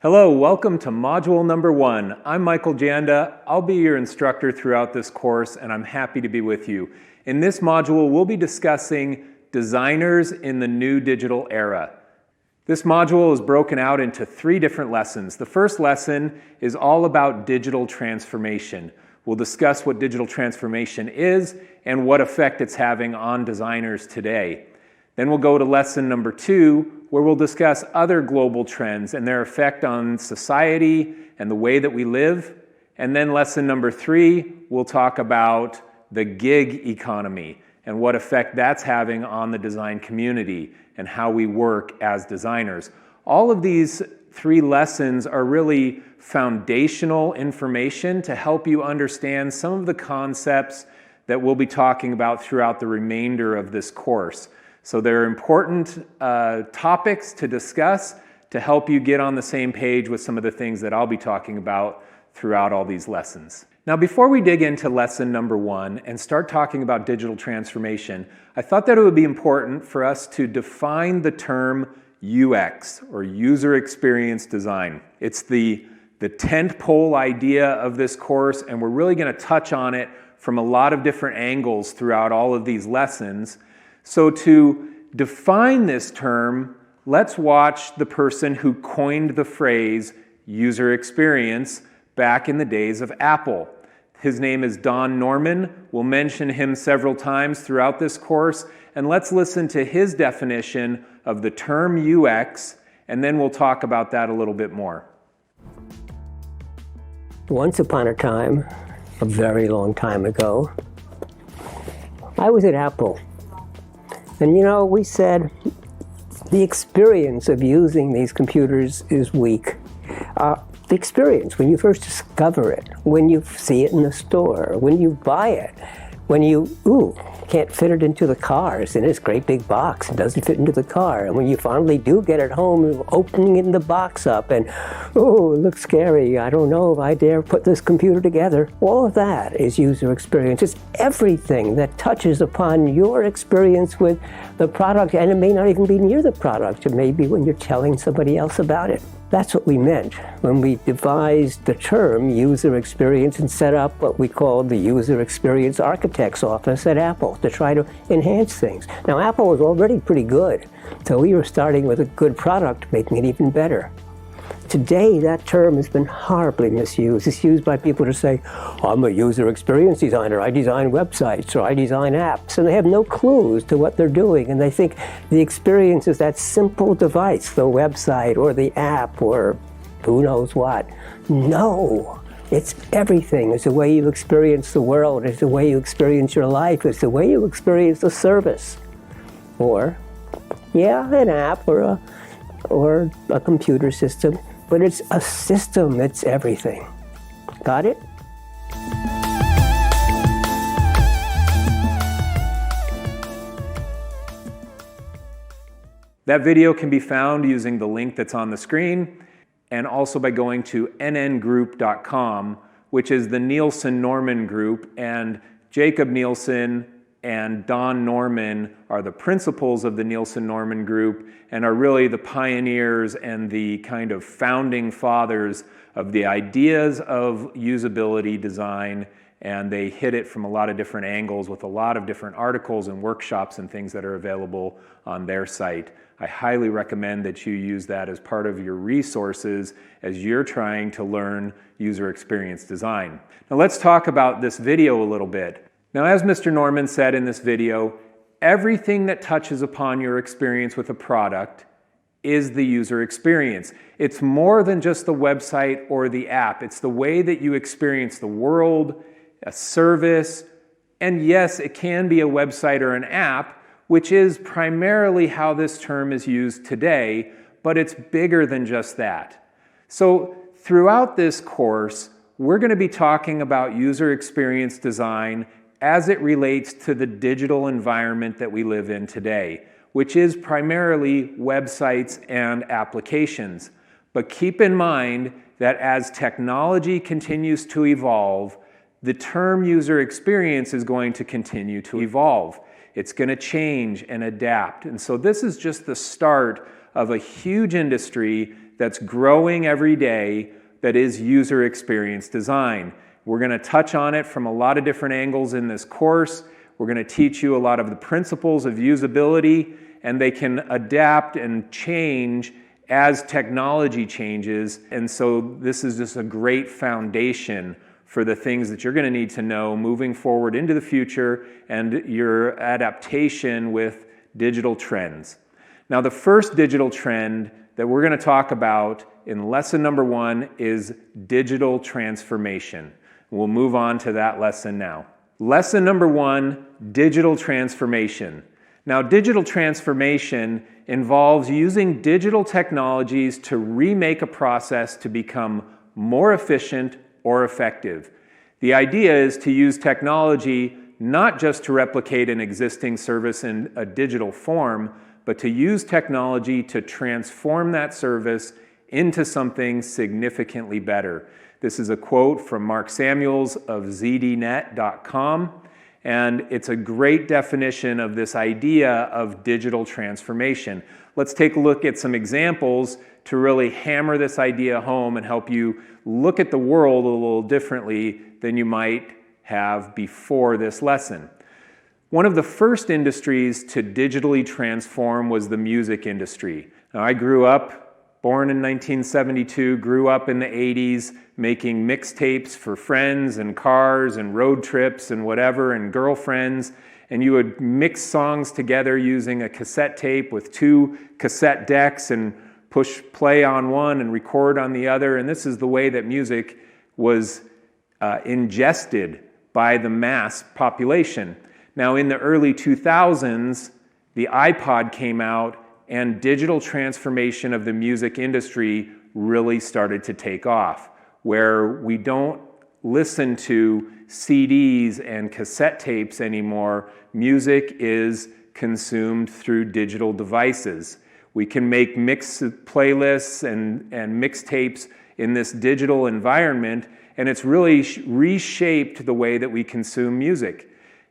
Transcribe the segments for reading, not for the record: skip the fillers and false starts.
Hello, welcome to module number 1. I'm Michael Janda. I'll be your instructor throughout this course, and I'm happy to be with you. In this module, we'll be discussing designers in the new digital era. This module is broken out into 3 different lessons. The first lesson is all about digital transformation. We'll discuss what digital transformation is and what effect it's having on designers today. Then we'll go to lesson number 2, where we'll discuss other global trends and their effect on society and the way that we live. And then lesson number 3, we'll talk about the gig economy and what effect that's having on the design community and how we work as designers. All of these 3 lessons are really foundational information to help you understand some of the concepts that we'll be talking about throughout the remainder of this course. So they're important topics to discuss to help you get on the same page with some of the things that I'll be talking about throughout all these lessons. Now, before we dig into lesson number 1 and start talking about digital transformation, I thought that it would be important for us to define the term UX, or user experience design. It's the tentpole idea of this course, and we're really going to touch on it from a lot of different angles throughout all of these lessons. So to define this term, let's watch the person who coined the phrase user experience back in the days of Apple. His name is Don Norman. We'll mention him several times throughout this course, and let's listen to his definition of the term UX, and then we'll talk about that a little bit more. Once upon a time, a very long time ago, I was at Apple. And we said the experience of using these computers is weak. The experience, when you first discover it, when you see it in the store, when you buy it, when you, can't fit it into the car. It's in this great big box. It doesn't fit into the car. And when you finally do get it home, opening the box up and, it looks scary. I don't know if I dare put this computer together. All of that is user experience. It's everything that touches upon your experience with the product, and it may not even be near the product. It may be when you're telling somebody else about it. That's what we meant when we devised the term user experience and set up what we called the User Experience Architect's Office at Apple to try to enhance things. Now, Apple was already pretty good, so we were starting with a good product, making it even better. Today, that term has been horribly misused. It's used by people to say, I'm a user experience designer. I design websites or I design apps. And they have no clues to what they're doing. And they think the experience is that simple device, the website or the app or who knows what. No, it's everything. It's the way you experience the world. It's the way you experience your life. It's the way you experience the service. Or, an app or a computer system. But it's a system, it's everything. Got it? That video can be found using the link that's on the screen, and also by going to nngroup.com, which is the Nielsen-Norman Group, and Jacob Nielsen and Don Norman are the principals of the Nielsen-Norman Group and are really the pioneers and the kind of founding fathers of the ideas of usability design, and they hit it from a lot of different angles with a lot of different articles and workshops and things that are available on their site. I highly recommend that you use that as part of your resources as you're trying to learn user experience design. Now let's talk about this video a little bit. Now, as Mr. Norman said in this video, everything that touches upon your experience with a product is the user experience. It's more than just the website or the app. It's the way that you experience the world, a service, and yes, it can be a website or an app, which is primarily how this term is used today, but it's bigger than just that. So throughout this course, we're going to be talking about user experience design as it relates to the digital environment that we live in today, which is primarily websites and applications. But keep in mind that as technology continues to evolve, the term user experience is going to continue to evolve. It's going to change and adapt. And so this is just the start of a huge industry that's growing every day that is user experience design. We're going to touch on it from a lot of different angles in this course. We're going to teach you a lot of the principles of usability, and they can adapt and change as technology changes. And so this is just a great foundation for the things that you're going to need to know moving forward into the future and your adaptation with digital trends. Now, the first digital trend that we're going to talk about in lesson number 1 is digital transformation. We'll move on to that lesson now. Lesson number 1, digital transformation. Now, digital transformation involves using digital technologies to remake a process to become more efficient or effective. The idea is to use technology not just to replicate an existing service in a digital form, but to use technology to transform that service into something significantly better. This is a quote from Mark Samuels of zdnet.com, and it's a great definition of this idea of digital transformation. Let's take a look at some examples to really hammer this idea home and help you look at the world a little differently than you might have before this lesson. One of the first industries to digitally transform was the music industry. Now, I grew up, born in 1972, grew up in the 80s, making mixtapes for friends and cars and road trips and whatever, and girlfriends. And you would mix songs together using a cassette tape with 2 cassette decks and push play on one and record on the other. And this is the way that music was ingested by the mass population. Now, in the early 2000s, the iPod came out, and digital transformation of the music industry really started to take off, where we don't listen to CDs and cassette tapes anymore. Music is consumed through digital devices. We can make mix playlists and mixtapes in this digital environment, and it's really reshaped the way that we consume music.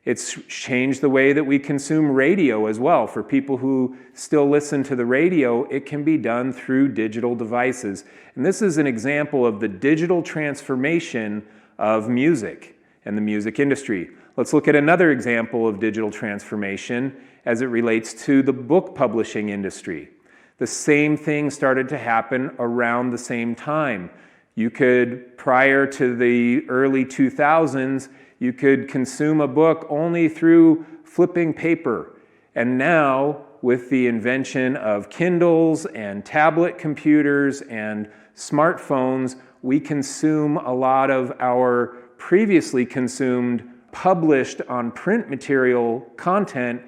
It's changed the way that we consume radio as well. For people who still listen to the radio, it can be done through digital devices. And this is an example of the digital transformation of music and the music industry. Let's look at another example of digital transformation as it relates to the book publishing industry. The same thing started to happen around the same time. You could, prior to the early 2000s, you could consume a book only through flipping paper. And now, with the invention of Kindles and tablet computers and smartphones, we consume a lot of our previously consumed, published on print material content.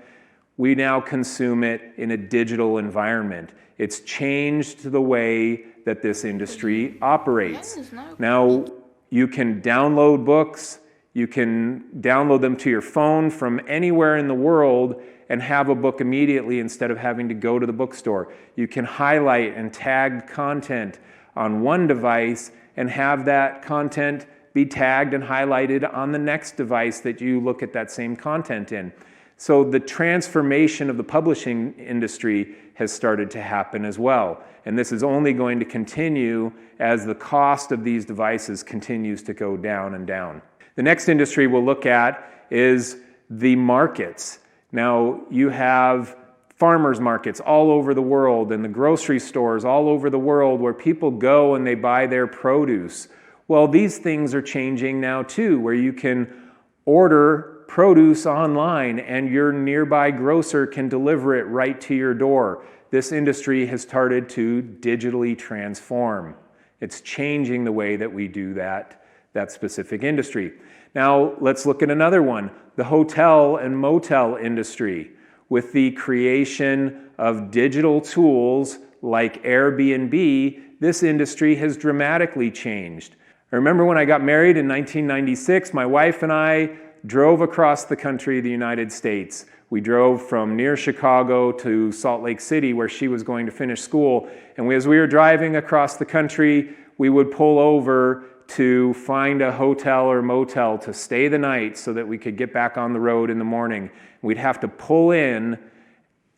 We now consume it in a digital environment. It's changed the way that this industry operates. Now, you can download books. You can download them to your phone from anywhere in the world and have a book immediately instead of having to go to the bookstore. You can highlight and tag content on one device and have that content be tagged and highlighted on the next device that you look at that same content in. So the transformation of the publishing industry has started to happen as well. And this is only going to continue as the cost of these devices continues to go down and down. The next industry we'll look at is the markets. Now, you have farmers markets all over the world and the grocery stores all over the world where people go and they buy their produce. Well, these things are changing now too, where you can order produce online and your nearby grocer can deliver it right to your door. This industry has started to digitally transform. It's changing the way that we do that specific industry. Now, let's look at another one, the hotel and motel industry. With the creation of digital tools like Airbnb, this industry has dramatically changed. I remember when I got married in 1996, my wife and I drove across the country, the United States. We drove from near Chicago to Salt Lake City, where she was going to finish school. And as we were driving across the country, we would pull over to find a hotel or motel to stay the night so that we could get back on the road in the morning. We'd have to pull in,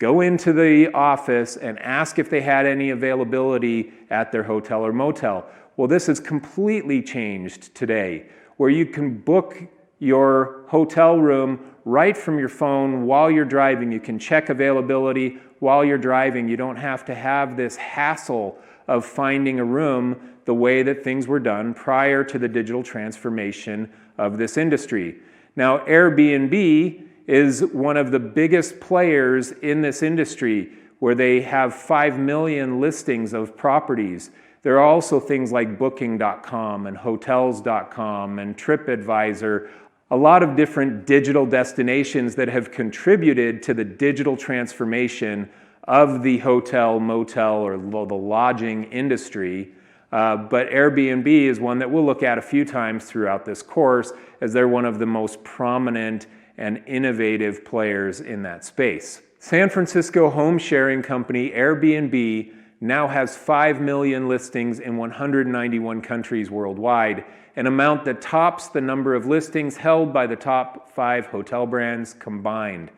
go into the office and ask if they had any availability at their hotel or motel. Well, this has completely changed today, where you can book your hotel room right from your phone while you're driving. You can check availability while you're driving. You don't have to have this hassle of finding a room the way that things were done prior to the digital transformation of this industry. Now, Airbnb is one of the biggest players in this industry, where they have 5 million listings of properties. There are also things like Booking.com and Hotels.com and TripAdvisor, a lot of different digital destinations that have contributed to the digital transformation of the hotel, motel, or the lodging industry. But Airbnb is one that we'll look at a few times throughout this course, as they're one of the most prominent and innovative players in that space. San Francisco home sharing company Airbnb now has 5 million listings in 191 countries worldwide, an amount that tops the number of listings held by the top 5 hotel brands combined.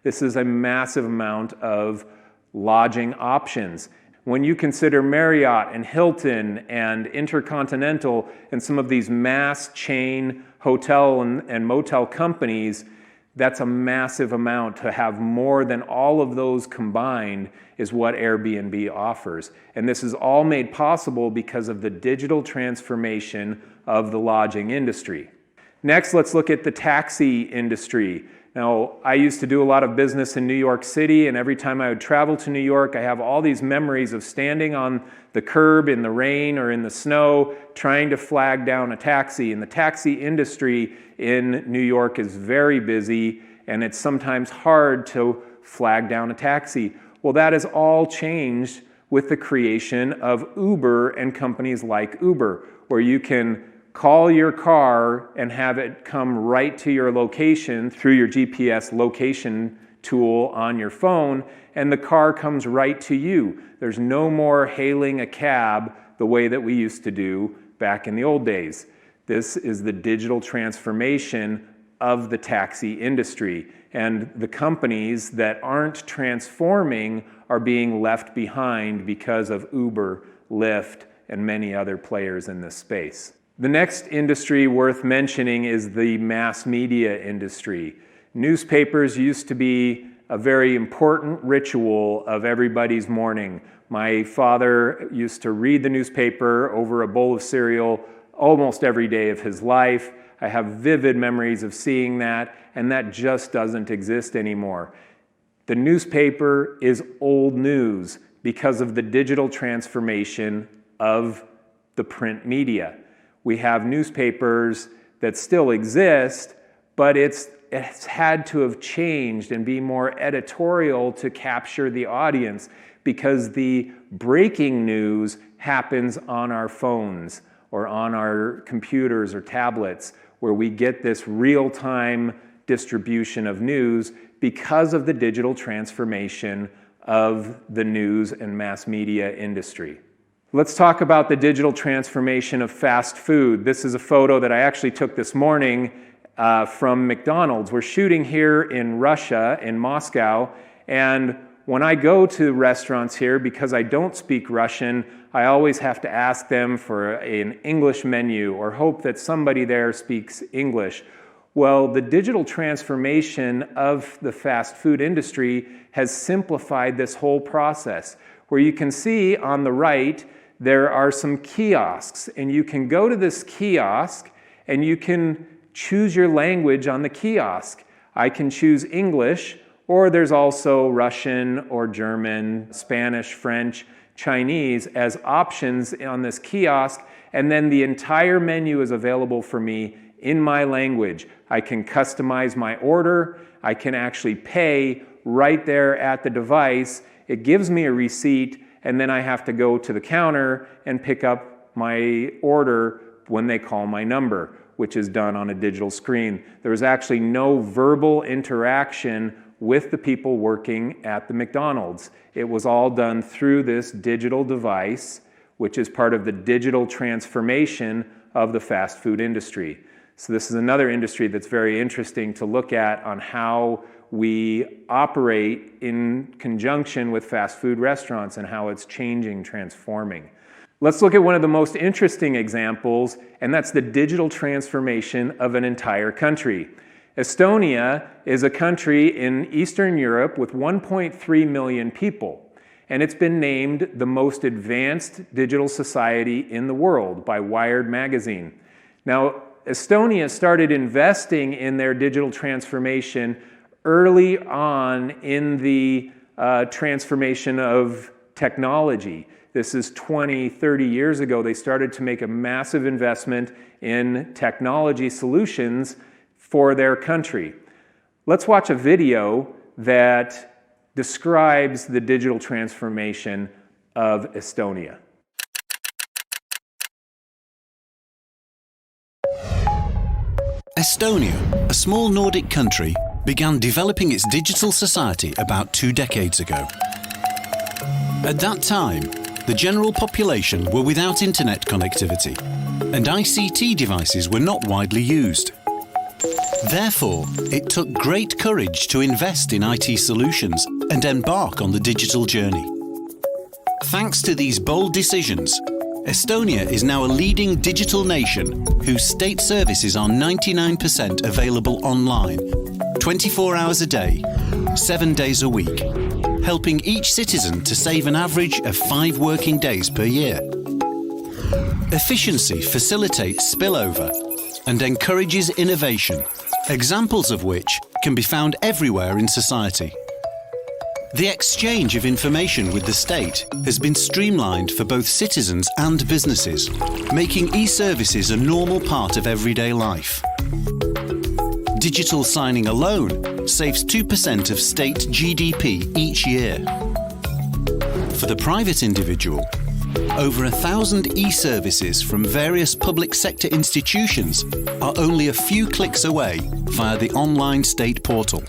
This is a massive amount of lodging options. When you consider Marriott and Hilton and Intercontinental and some of these mass chain hotel and motel companies, that's a massive amount. To have more than all of those combined is what Airbnb offers. And this is all made possible because of the digital transformation of the lodging industry. Next, let's look at the taxi industry. Now, I used to do a lot of business in New York City, and every time I would travel to New York, I have all these memories of standing on the curb in the rain or in the snow, trying to flag down a taxi. And the taxi industry in New York is very busy, and it's sometimes hard to flag down a taxi. Well, that has all changed with the creation of Uber and companies like Uber, where you can call your car and have it come right to your location through your GPS location tool on your phone, and the car comes right to you. There's no more hailing a cab the way that we used to do back in the old days. This is the digital transformation of the taxi industry, and the companies that aren't transforming are being left behind because of Uber, Lyft, and many other players in this space. The next industry worth mentioning is the mass media industry. Newspapers used to be a very important ritual of everybody's morning. My father used to read the newspaper over a bowl of cereal almost every day of his life. I have vivid memories of seeing that, and that just doesn't exist anymore. The newspaper is old news because of the digital transformation of the print media. We have newspapers that still exist, but it's had to have changed and be more editorial to capture the audience, because the breaking news happens on our phones or on our computers or tablets, where we get this real-time distribution of news because of the digital transformation of the news and mass media industry. Let's talk about the digital transformation of fast food. This is a photo that I actually took this morning from McDonald's. We're shooting here in Russia, in Moscow, and when I go to restaurants here, because I don't speak Russian, I always have to ask them for an English menu or hope that somebody there speaks English. Well, the digital transformation of the fast food industry has simplified this whole process, where you can see on the right there are some kiosks, and you can go to this kiosk and you can choose your language on the kiosk. I can choose English, or there's also Russian or German, Spanish, French, Chinese as options on this kiosk, and then the entire menu is available for me in my language. I can customize my order. I can actually pay right there at the device. It gives me a receipt, and then I have to go to the counter and pick up my order when they call my number, which is done on a digital screen. There was actually no verbal interaction with the people working at the McDonald's. It was all done through this digital device, which is part of the digital transformation of the fast food industry. So this is another industry that's very interesting to look at on how we operate in conjunction with fast food restaurants and how it's changing, transforming. Let's look at one of the most interesting examples, and that's the digital transformation of an entire country. Estonia is a country in Eastern Europe with 1.3 million people, and it's been named the most advanced digital society in the world by Wired magazine. Now, Estonia started investing in their digital transformation early on in the transformation of technology. This is 20, 30 years ago. They started to make a massive investment in technology solutions for their country. Let's watch a video that describes the digital transformation of Estonia. Estonia, a small Nordic country, began developing its digital society about 2 decades ago. At that time, the general population were without internet connectivity, and ICT devices were not widely used. Therefore, it took great courage to invest in IT solutions and embark on the digital journey. Thanks to these bold decisions, Estonia is now a leading digital nation whose state services are 99% available online, 24 hours a day, 7 days a week, helping each citizen to save an average of 5 working days per year. Efficiency facilitates spillover and encourages innovation, examples of which can be found everywhere in society. The exchange of information with the state has been streamlined for both citizens and businesses, making e-services a normal part of everyday life. Digital signing alone saves 2% of state GDP each year. For the private individual, over 1,000 e-services from various public sector institutions are only a few clicks away via the online state portal.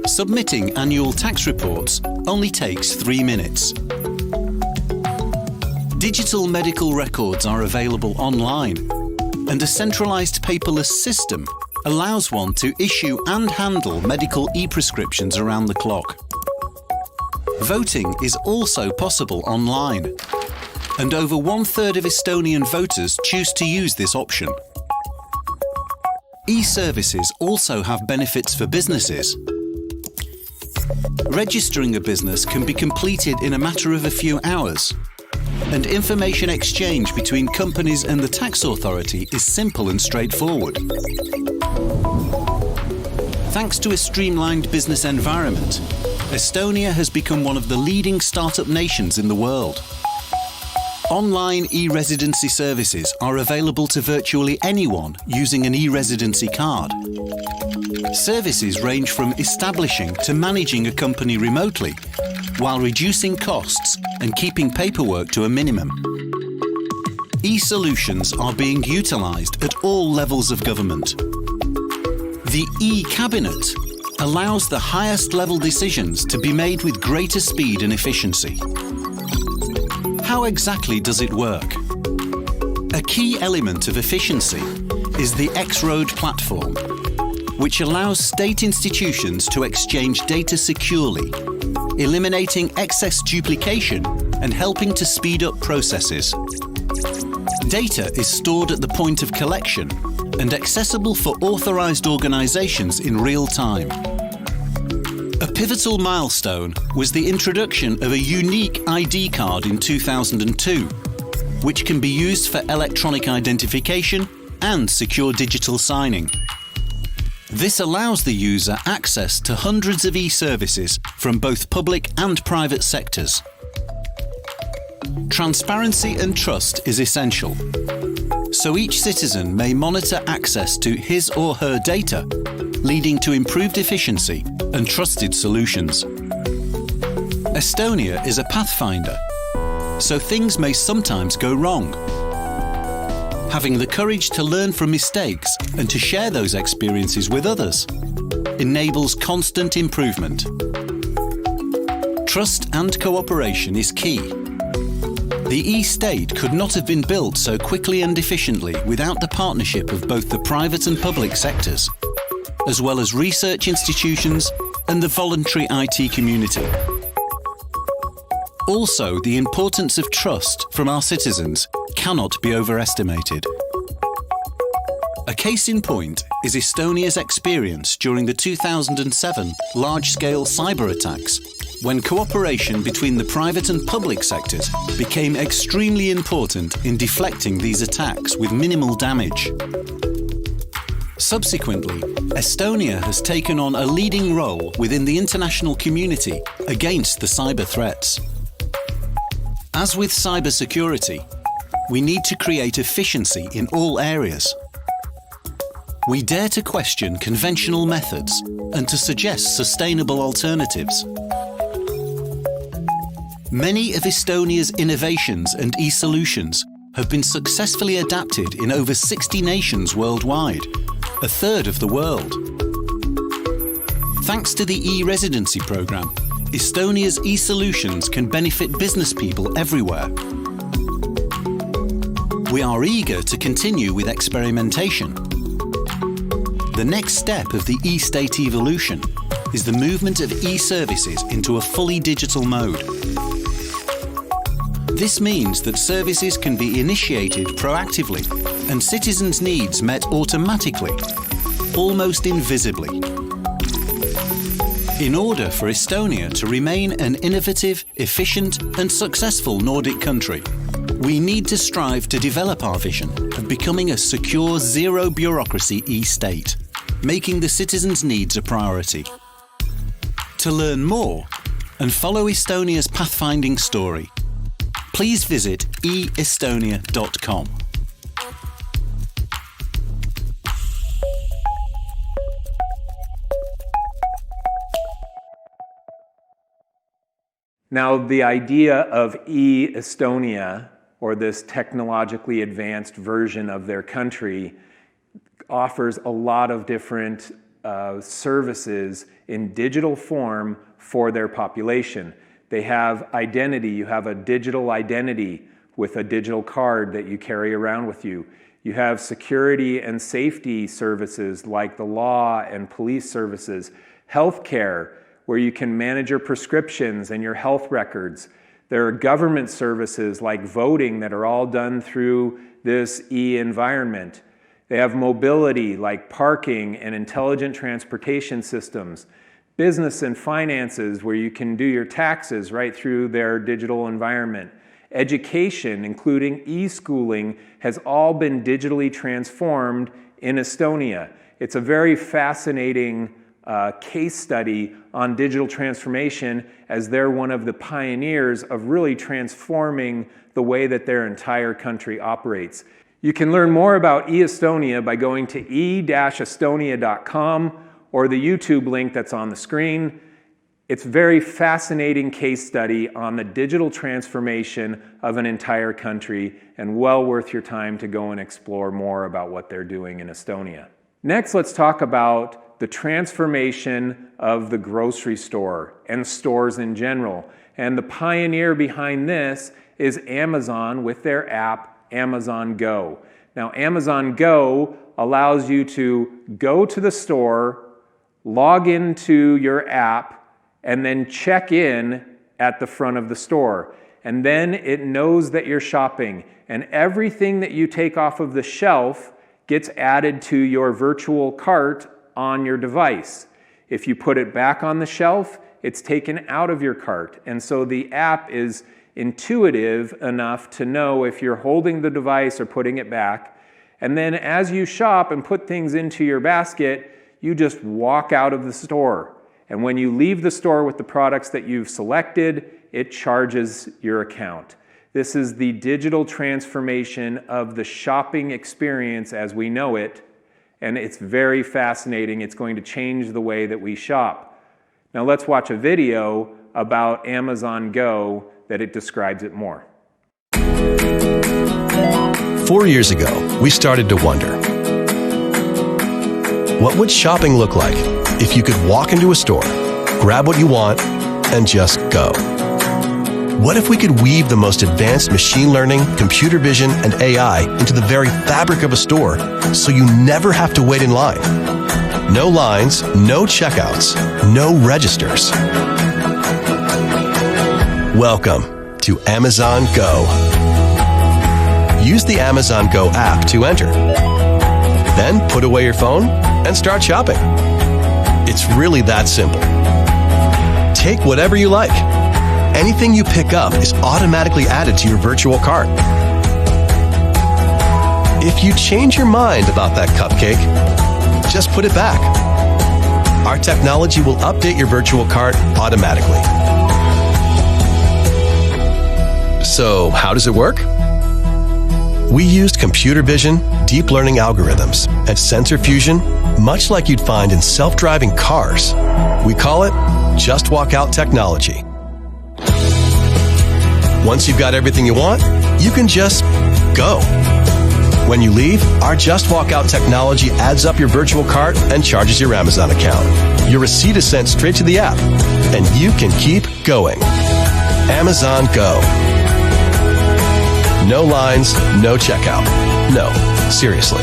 Submitting annual tax reports only takes 3 minutes. Digital medical records are available online, and a centralised paperless system allows one to issue and handle medical e-prescriptions around the clock. Voting is also possible online, and over 1/3 of Estonian voters choose to use this option. E-services also have benefits for businesses. Registering a business can be completed in a matter of a few hours, and information exchange between companies and the tax authority is simple and straightforward. Thanks to a streamlined business environment, Estonia has become one of the leading startup nations in the world. Online e-residency services are available to virtually anyone using an e-residency card. Services range from establishing to managing a company remotely, while reducing costs and keeping paperwork to a minimum. E-solutions are being utilised at all levels of government. The e-cabinet allows the highest level decisions to be made with greater speed and efficiency. How exactly does it work? A key element of efficiency is the X-Road platform, which allows state institutions to exchange data securely, eliminating excess duplication and helping to speed up processes. Data is stored at the point of collection and accessible for authorized organizations in real time. A pivotal milestone was the introduction of a unique ID card in 2002, which can be used for electronic identification and secure digital signing. This allows the user access to hundreds of e-services from both public and private sectors. Transparency and trust is essential, so each citizen may monitor access to his or her data, leading to improved efficiency and trusted solutions. Estonia is a pathfinder, so things may sometimes go wrong. Having the courage to learn from mistakes and to share those experiences with others enables constant improvement. Trust and cooperation is key. The e-state could not have been built so quickly and efficiently without the partnership of both the private and public sectors. as well as research institutions and the voluntary IT community. Also, the importance of trust from our citizens cannot be overestimated. A case in point is Estonia's experience during the 2007 large-scale cyber attacks, when cooperation between the private and public sectors became extremely important in deflecting these attacks with minimal damage. Subsequently, Estonia has taken on a leading role within the international community against the cyber threats. As with cybersecurity, we need to create efficiency in all areas. We dare to question conventional methods and to suggest sustainable alternatives. Many of Estonia's innovations and e-solutions have been successfully adapted in over 60 nations worldwide, a third of the world. Thanks to the e-residency program, Estonia's e-solutions can benefit business people everywhere. We are eager to continue with experimentation. The next step of the e-state evolution is the movement of e-services into a fully digital mode. This means that services can be initiated proactively and citizens' needs met automatically, almost invisibly. In order for Estonia to remain an innovative, efficient and successful Nordic country, we need to strive to develop our vision of becoming a secure zero-bureaucracy e-state, making the citizens' needs a priority. To learn more and follow Estonia's pathfinding story, please visit eestonia.com. Now, the idea of e-Estonia, or this technologically advanced version of their country, offers a lot of different services in digital form for their population. They have identity. You have a digital identity with a digital card that you carry around with you. You have security and safety services like the law and police services, healthcare, where you can manage your prescriptions and your health records. There are government services like voting that are all done through this e-environment. They have mobility like parking and intelligent transportation systems. Business and finances, where you can do your taxes right through their digital environment. Education, including e-schooling, has all been digitally transformed in Estonia. It's a very fascinating case study on digital transformation, as they're one of the pioneers of really transforming the way that their entire country operates. You can learn more about e-Estonia by going to e-estonia.com or the YouTube link that's on the screen. It's a very fascinating case study on the digital transformation of an entire country, and well worth your time to go and explore more about what they're doing in Estonia. Next, let's talk about the transformation of the grocery store and stores in general. And the pioneer behind this is Amazon with their app, Amazon Go. Now, Amazon Go allows you to go to the store, log into your app, and then check in at the front of the store. And then it knows that you're shopping, and everything that you take off of the shelf gets added to your virtual cart on your device. If you put it back on the shelf, it's taken out of your cart. And so the app is intuitive enough to know if you're holding the device or putting it back. And then as you shop and put things into your basket, you just walk out of the store. And when you leave the store with the products that you've selected, it charges your account. This is the digital transformation of the shopping experience as we know it, and it's very fascinating. It's going to change the way that we shop. Now let's watch a video about Amazon Go that it describes it more. 4 years ago, we started to wonder, what would shopping look like if you could walk into a store, grab what you want, and just go? What if we could weave the most advanced machine learning, computer vision, and AI into the very fabric of a store so you never have to wait in line? No lines, no checkouts, no registers. Welcome to Amazon Go. Use the Amazon Go app to enter. Then put away your phone and start shopping. It's really that simple. Take whatever you like. Anything you pick up is automatically added to your virtual cart. If you change your mind about that cupcake, just put it back. Our technology will update your virtual cart automatically. So, how does it work? We used computer vision, deep learning algorithms, and sensor fusion, much like you'd find in self-driving cars. We call it Just Walk Out technology. Once you've got everything you want, you can just go. When you leave, our Just Walk Out technology adds up your virtual cart and charges your Amazon account. Your receipt is sent straight to the app, and you can keep going. Amazon Go. No lines, no checkout. No, seriously.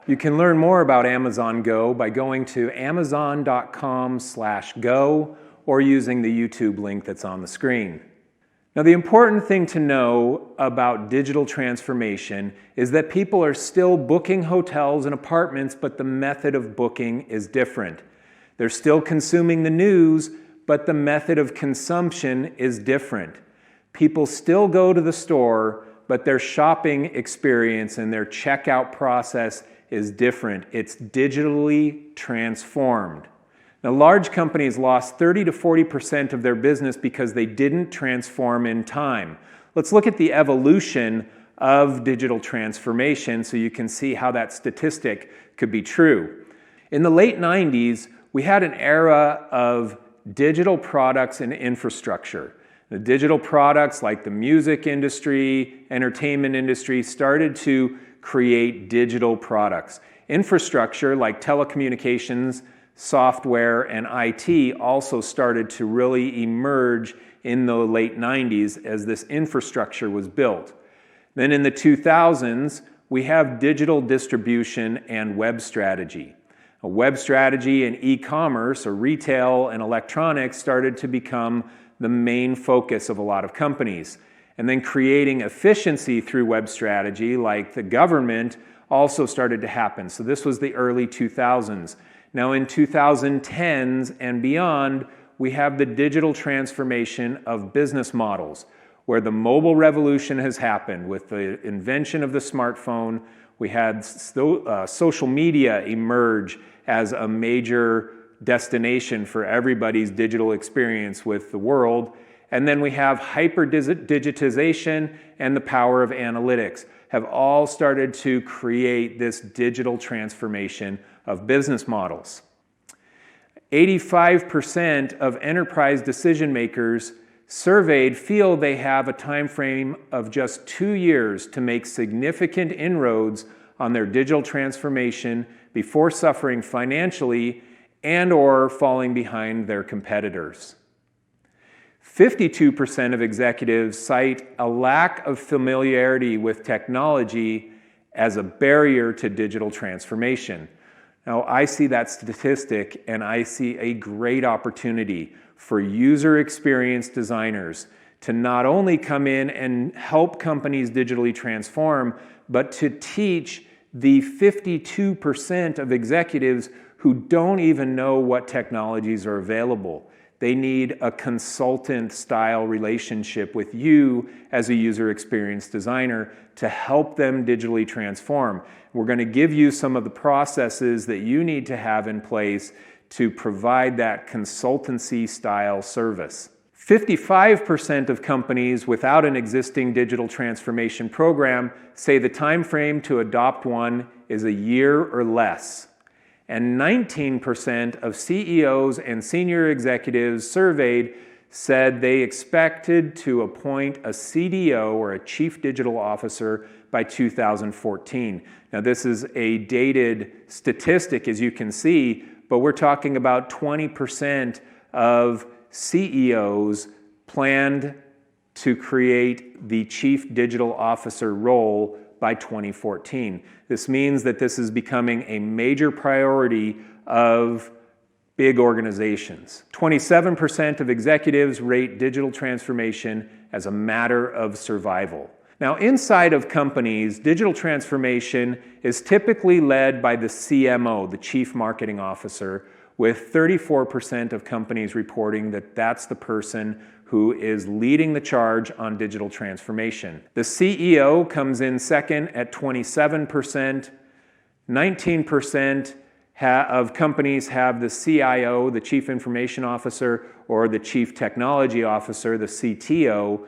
You can learn more about Amazon Go by going to amazon.com/go or using the YouTube link that's on the screen. Now, the important thing to know about digital transformation is that people are still booking hotels and apartments, but the method of booking is different. They're still consuming the news, but the method of consumption is different. People still go to the store, but their shopping experience and their checkout process is different. It's digitally transformed. Now, large companies lost 30 to 40% of their business because they didn't transform in time. Let's look at the evolution of digital transformation so you can see how that statistic could be true. In the late 90s, we had an era of digital products and infrastructure. The digital products like the music industry, entertainment industry started to create digital products. Infrastructure like telecommunications, software, and IT also started to really emerge in the late 90s as this infrastructure was built. Then in the 2000s, we have digital distribution and web strategy. A web strategy and e-commerce, or retail and electronics, started to become the main focus of a lot of companies. And then creating efficiency through web strategy, like the government, also started to happen. So this was the early 2000s. Now in 2010s and beyond, we have the digital transformation of business models, where the mobile revolution has happened. With the invention of the smartphone, we had social media emerge as a major destination for everybody's digital experience with the world. And then we have hyper-digitization and the power of analytics have all started to create this digital transformation of business models. 85% of enterprise decision makers surveyed feel they have a time frame of just 2 years to make significant inroads on their digital transformation before suffering financially and/or falling behind their competitors. 52% of executives cite a lack of familiarity with technology as a barrier to digital transformation. Now, I see that statistic and I see a great opportunity for user experience designers to not only come in and help companies digitally transform, but to teach the 52% of executives who don't even know what technologies are available. They need a consultant-style relationship with you as a user experience designer to help them digitally transform. We're going to give you some of the processes that you need to have in place to provide that consultancy-style service. 55% of companies without an existing digital transformation program say the time frame to adopt one is a year or less. And 19% of CEOs and senior executives surveyed said they expected to appoint a CDO, or a Chief Digital Officer, by 2014. Now, this is a dated statistic, as you can see, but we're talking about 20% of CEOs planned to create the Chief Digital Officer role by 2014. This means that this is becoming a major priority of big organizations. 27% of executives rate digital transformation as a matter of survival. Now, inside of companies, digital transformation is typically led by the CMO, the Chief Marketing Officer, with 34% of companies reporting that that's the person who is leading the charge on digital transformation. The CEO comes in second at 27%. 19% of companies have the CIO, the Chief Information Officer, or the Chief Technology Officer, the CTO,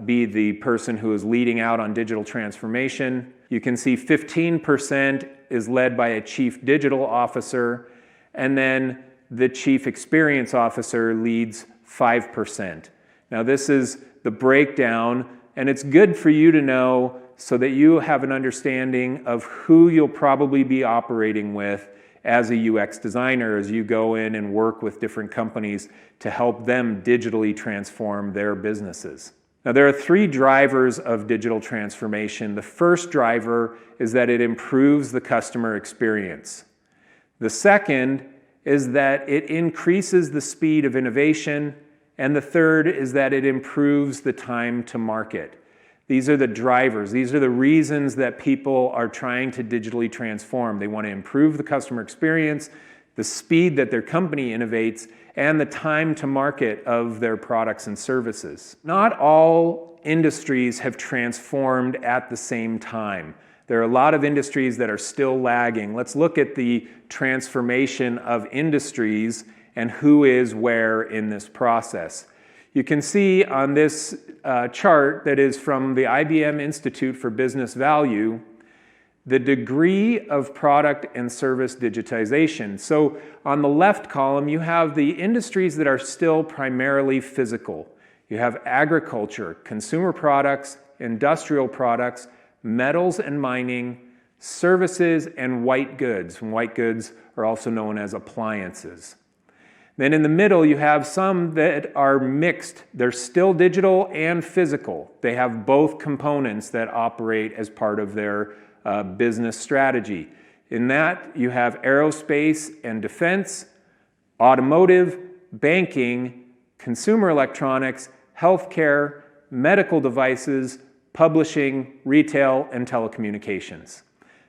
be the person who is leading out on digital transformation. You can see 15% is led by a Chief Digital Officer, and then the Chief Experience Officer leads 5%. Now this is the breakdown, and it's good for you to know so that you have an understanding of who you'll probably be operating with as a UX designer as you go in and work with different companies to help them digitally transform their businesses. Now there are three drivers of digital transformation. The first driver is that it improves the customer experience. The second is that it increases the speed of innovation, and the third is that it improves the time to market. These are the drivers. These are the reasons that people are trying to digitally transform. They want to improve the customer experience, the speed that their company innovates, and the time to market of their products and services. Not all industries have transformed at the same time. There are a lot of industries that are still lagging. Let's look at the transformation of industries and who is where in this process. You can see on this chart that is from the IBM Institute for Business Value, the degree of product and service digitization. So on the left column, you have the industries that are still primarily physical. You have agriculture, consumer products, industrial products, metals and mining, services, and white goods. And white goods are also known as appliances. Then in the middle, you have some that are mixed. They're still digital and physical. They have both components that operate as part of their business strategy. In that, you have aerospace and defense, automotive, banking, consumer electronics, healthcare, medical devices, publishing, retail, and telecommunications.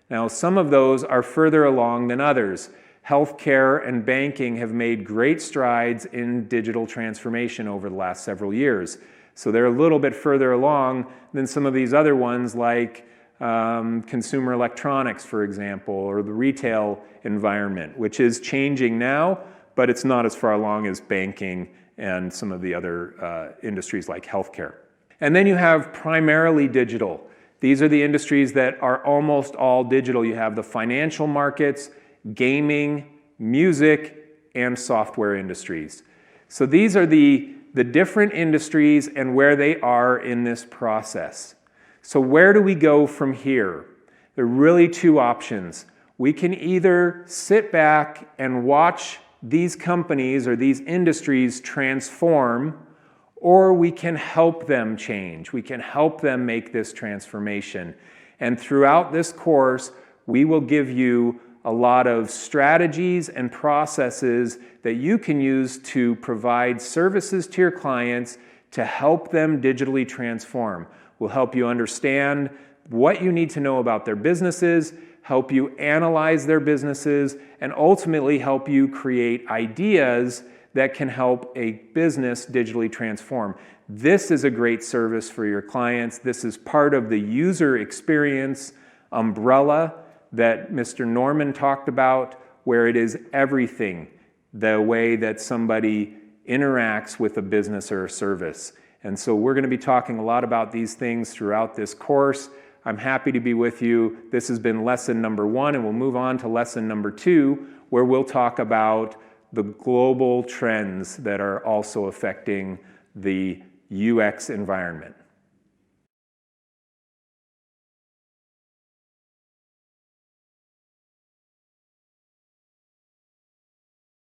Now, some of those are further along than others. Healthcare and banking have made great strides in digital transformation over the last several years. So they're a little bit further along than some of these other ones like consumer electronics, for example, or the retail environment, which is changing now, but it's not as far along as banking and some of the other industries like healthcare. And then you have primarily digital. These are the industries that are almost all digital. You have the financial markets, gaming, music, and software industries. So these are the different industries and where they are in this process. So where do we go from here? There are really two options. We can either sit back and watch these companies or these industries transform, or we can help them change. We can help them make this transformation. And throughout this course, we will give you a lot of strategies and processes that you can use to provide services to your clients to help them digitally transform. We'll help you understand what you need to know about their businesses, help you analyze their businesses, and ultimately help you create ideas that can help a business digitally transform. This is a great service for your clients. This is part of the user experience umbrella that Mr. Norman talked about, where it is everything, the way that somebody interacts with a business or a service. And so we're going to be talking a lot about these things throughout this course. I'm happy to be with you. This has been lesson number 1, and we'll move on to lesson number 2, where we'll talk about the global trends that are also affecting the UX environment.